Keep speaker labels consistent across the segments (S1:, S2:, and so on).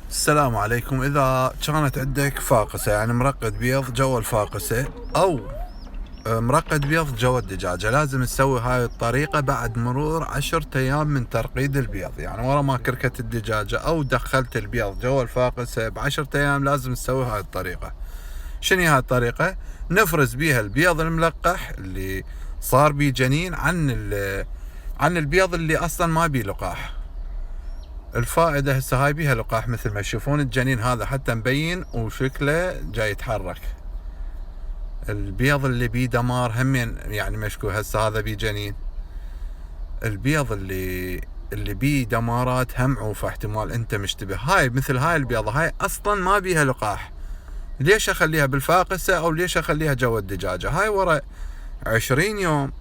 S1: السلام عليكم. إذا كانت عندك فاقسة يعني مرقد بيض جوا الفاقسة أو مرقد بيض جوا الدجاجة، لازم تسوي هاي الطريقة بعد مرور 10 أيام من ترقيد البيض. يعني ورا ما كركت الدجاجة أو دخلت البيض جوا الفاقسة ب10 أيام لازم تسوي هاي الطريقة. شنو هاي الطريقة؟ نفرز بيها البيض الملقح اللي صار بيه جنين عن البيض اللي أصلا ما بيه لقاح. الفائدة هسه هاي بيها لقاح مثل ما تشوفون الجنين هذا حتى مبين وشكله جاي يتحرك. البيض اللي بيه دمار همين يعني مشكو. هسه هذا بيه جنين. البيض اللي بيه دمارات هم عوفة، احتمال انت مشتبه. هاي مثل هاي البيضة هاي اصلا ما بيها لقاح، ليش اخليها بالفاقسة او ليش اخليها جوا الدجاجة؟ هاي ورا 20 يوم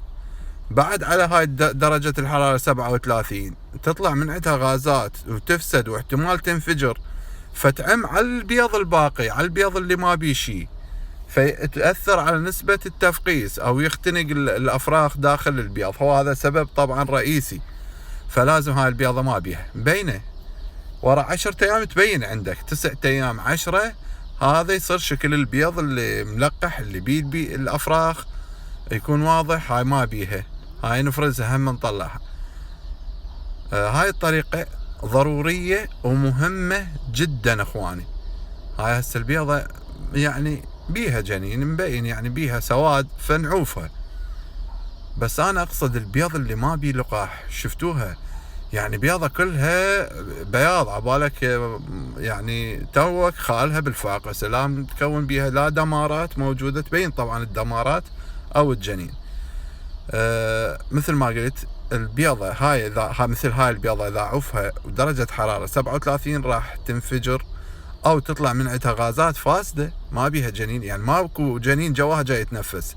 S1: بعد على هاي درجة الحرارة 37 تطلع من عندها غازات وتفسد واحتمال تنفجر، فتعم على البيض الباقي، على البيض اللي ما بيه شي، فيتأثر على نسبة التفقيس أو يختنق الأفراخ داخل البيض. هو هذا سبب طبعا رئيسي. فلازم هاي البيضة ما بيها مبينة ورا 10 أيام تبين عندك. 9 أيام 10 هذا يصير شكل البيض اللي ملقح اللي بيه الأفراخ يكون واضح. هاي ما بيها، هاي نفرزها هم نطلعها. هاي الطريقة ضرورية ومهمة جدا اخواني. هاي هسه البيضة يعني بيها جنين مبين، يعني بيها سواد فنعوفها، بس انا اقصد البيض اللي ما بيه لقاح. شفتوها يعني بيضة كلها بياض، عبالك يعني توك خالها بالفاقسة، لا متكون بيها لا دمارات موجودة، تبين طبعا الدمارات او الجنين. مثل ما قلت البيضة هاي مثل هاي البيضة إذا عفها ودرجة حرارة 37 راح تنفجر أو تطلع من عندها غازات فاسدة، ما بيها جنين. يعني ماكو جنين جواها جاي يتنفس،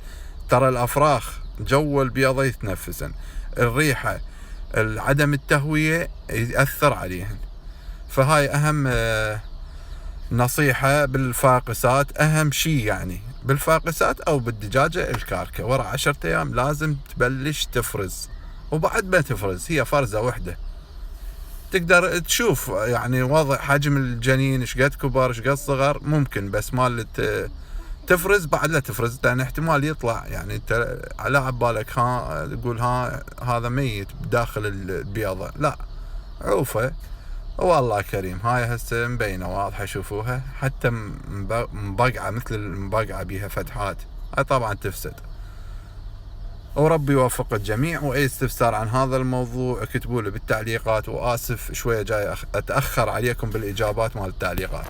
S1: ترى الأفراخ جوا البيضة يتنفسن. الريحة عدم التهوية يأثر عليهن. فهاي أهم نصيحة بالفاقسات، أهم شي يعني بالفاقسات أو بالدجاجة الكاركة. ورا 10 أيام لازم تبلش تفرز، وبعد ما تفرز هي فرزة وحدة تقدر تشوف يعني وضع حجم الجنين شقد كبر شقد صغر ممكن، بس مال تفرز بعد لا تفرز، لأن احتمال يطلع يعني انت على عبالك تقول هذا ميت داخل البيضة، لا عوفة والله كريم. هاي هسه مبينة واضحة، شوفوها حتى مبقعة مثل المبقعة بيها فتحات. هاي طبعا تفسد. وربي يوفق الجميع. واي استفسار عن هذا الموضوع اكتبوا له بالتعليقات، واسف شوية جاي اتأخر عليكم بالاجابات مال التعليقات.